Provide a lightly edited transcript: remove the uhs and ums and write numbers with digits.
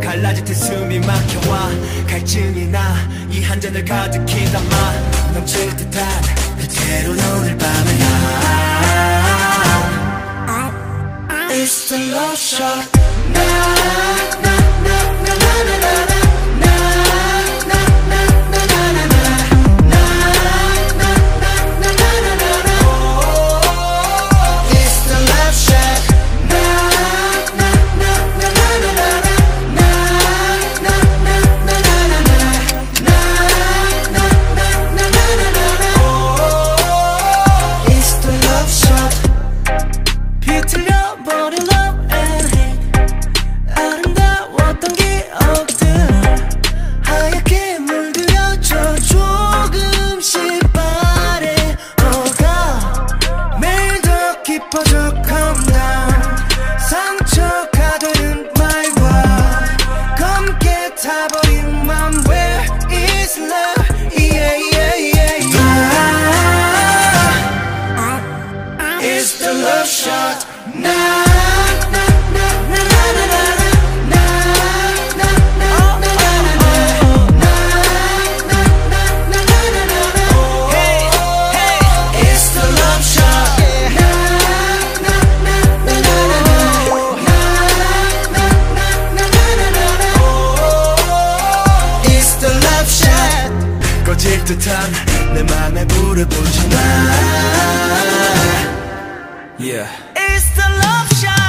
갈라질 듯 숨이 막혀와 갈증이 나 이 한 잔을 가득히 담아 넘칠 듯한 그대로 오늘 밤을 It's the love shot 상처가 되는 말과 검게 타버린 맘 Where is love? Yeah, yeah, yeah, yeah. It's the love shot now. 꺼질 듯한 내 맘에 불을 붙여 놔 Yeah It's the love shot